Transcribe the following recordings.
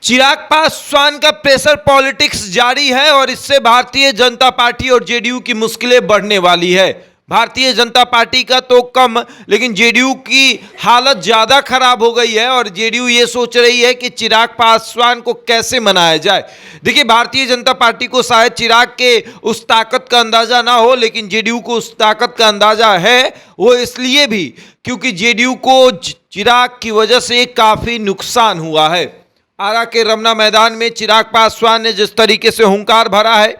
चिराग पासवान का pressure politics जारी है और इससे भारतीय जनता पार्टी और जेडीयू की मुश्किलें बढ़ने वाली है। भारतीय जनता पार्टी का तो कम, लेकिन जेडीयू की हालत ज्यादा खराब हो गई है और जेडीयू ये सोच रही है कि चिराग पासवान को कैसे मनाया जाए। देखिए, भारतीय जनता पार्टी को शायद चिराग के उस ताकत का अंदाजा ना हो, लेकिन जेडीयू को उस ताकत का अंदाजा है। वो इसलिए भी क्योंकि जेडीयू को चिराग की वजह से काफी नुकसान हुआ है। आरा के रमना मैदान में चिराग पासवान ने जिस तरीके से हुंकार भरा है,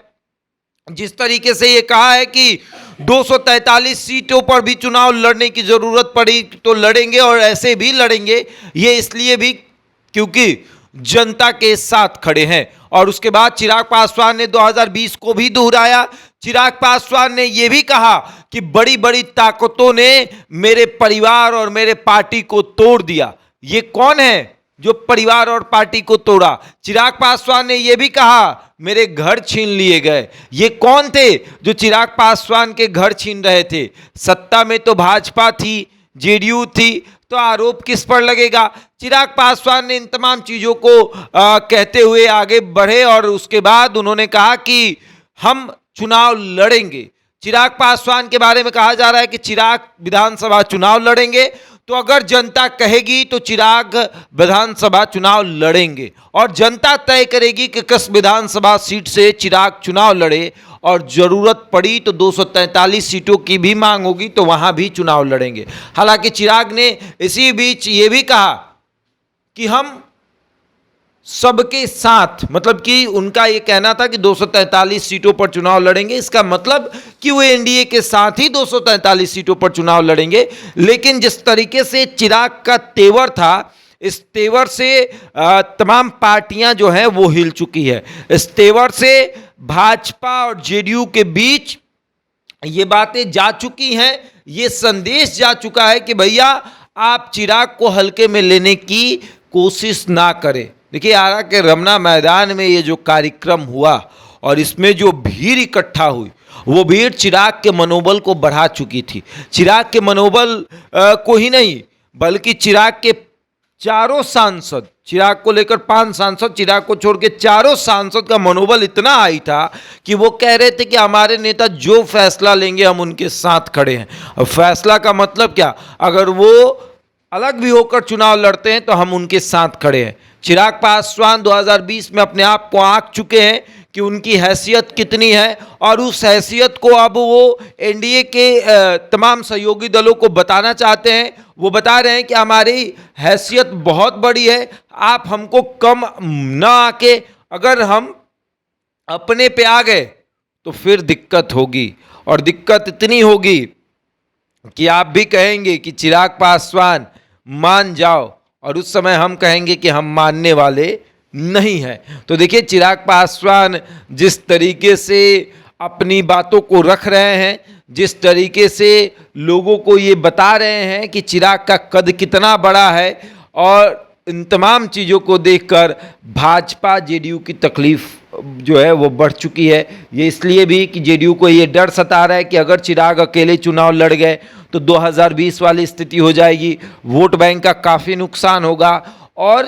जिस तरीके से ये कहा है कि 243 सीटों पर भी चुनाव लड़ने की जरूरत पड़ी तो लड़ेंगे और ऐसे भी लड़ेंगे, ये इसलिए भी क्योंकि जनता के साथ खड़े हैं। और उसके बाद चिराग पासवान ने 2020 को भी दोहराया। चिराग पासवान ने यह भी कहा कि बड़ी बड़ी ताकतों ने मेरे परिवार और मेरे पार्टी को तोड़ दिया। ये कौन है जो परिवार और पार्टी को तोड़ा? चिराग पासवान ने यह भी कहा मेरे घर छीन लिए गए। ये कौन थे जो चिराग पासवान के घर छीन रहे थे? सत्ता में तो भाजपा थी, जेडीयू थी, तो आरोप किस पर लगेगा? चिराग पासवान ने इन तमाम चीजों को कहते हुए आगे बढ़े और उसके बाद उन्होंने कहा कि हम चुनाव लड़ेंगे। चिराग पासवान के बारे में कहा जा रहा है कि चिराग विधानसभा चुनाव लड़ेंगे, तो अगर जनता कहेगी तो चिराग विधानसभा चुनाव लड़ेंगे और जनता तय करेगी कि किस विधानसभा सीट से चिराग चुनाव लड़े। और जरूरत पड़ी तो 243 सीटों की भी मांग होगी तो वहां भी चुनाव लड़ेंगे। हालांकि चिराग ने इसी बीच ये भी कहा कि हम सबके साथ, मतलब कि उनका ये कहना था कि 243 सीटों पर चुनाव लड़ेंगे, इसका मतलब कि वो एनडीए के साथ ही 243 सीटों पर चुनाव लड़ेंगे। लेकिन जिस तरीके से चिराग का तेवर था, इस तेवर से तमाम पार्टियां जो हैं वो हिल चुकी है। इस तेवर से भाजपा और जेडीयू के बीच ये बातें जा चुकी हैं, ये संदेश जा चुका है कि भैया आप चिराग को हल्के में लेने की कोशिश ना करें। देखिए, आरा के रमना मैदान में ये जो कार्यक्रम हुआ और इसमें जो भीड़ इकट्ठा हुई, वो भीड़ चिराग के मनोबल को बढ़ा चुकी थी। चिराग के मनोबल को ही नहीं, बल्कि चिराग के चारों सांसद, चिराग को लेकर 5 सांसद, चिराग को छोड़ के चारों सांसद का मनोबल इतना हाई था कि वो कह रहे थे कि हमारे नेता जो फैसला लेंगे हम उनके साथ खड़े हैं। अब फैसला का मतलब क्या? अगर वो अलग भी होकर चुनाव लड़ते हैं तो हम उनके साथ खड़े हैं। चिराग पासवान 2020 में अपने आप को आंक चुके हैं कि उनकी हैसियत कितनी है और उस हैसियत को अब वो एनडीए के तमाम सहयोगी दलों को बताना चाहते हैं। वो बता रहे हैं कि हमारी हैसियत बहुत बड़ी है, आप हमको कम ना आके अगर हम अपने पे आ गए तो फिर दिक्कत होगी और दिक्कत इतनी होगी कि आप भी कहेंगे कि चिराग पासवान मान जाओ और उस समय हम कहेंगे कि हम मानने वाले नहीं है। तो देखिए, चिराग पासवान जिस तरीके से अपनी बातों को रख रहे हैं, जिस तरीके से लोगों को ये बता रहे हैं कि चिराग का कद कितना बड़ा है, और इन तमाम चीज़ों को देखकर भाजपा जेडीयू की तकलीफ जो है वो बढ़ चुकी है। ये इसलिए भी कि जेडीयू को ये डर सता रहा है कि अगर चिराग अकेले चुनाव लड़ गए तो 2020 वाली स्थिति हो जाएगी, वोट बैंक का काफ़ी नुकसान होगा। और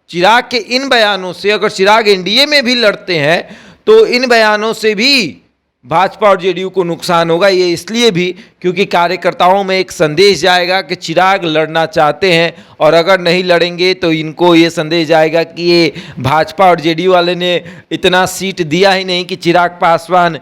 चिराग के इन बयानों से, अगर चिराग एनडीए में भी लड़ते हैं तो इन बयानों से भी भाजपा और जेडीयू को नुकसान होगा। ये इसलिए भी क्योंकि कार्यकर्ताओं में एक संदेश जाएगा कि चिराग लड़ना चाहते हैं और अगर नहीं लड़ेंगे तो इनको ये संदेश जाएगा कि ये भाजपा और जेडीयू वाले ने इतना सीट दिया ही नहीं कि चिराग पासवान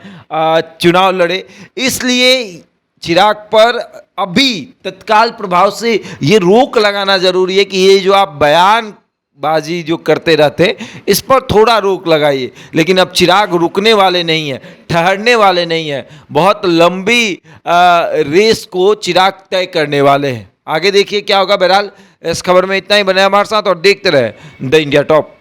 चुनाव लड़े। इसलिए चिराग पर अभी तत्काल प्रभाव से ये रोक लगाना जरूरी है कि ये जो आप बयानबाजी जो करते रहते हैं इस पर थोड़ा रोक लगाइए। लेकिन अब चिराग रुकने वाले नहीं है, ठहरने वाले नहीं है, बहुत लंबी रेस को चिराग तय करने वाले हैं। आगे देखिए क्या होगा। बहरहाल इस खबर में इतना ही, बने हमारे साथ और देखते रहे द इंडिया टॉप।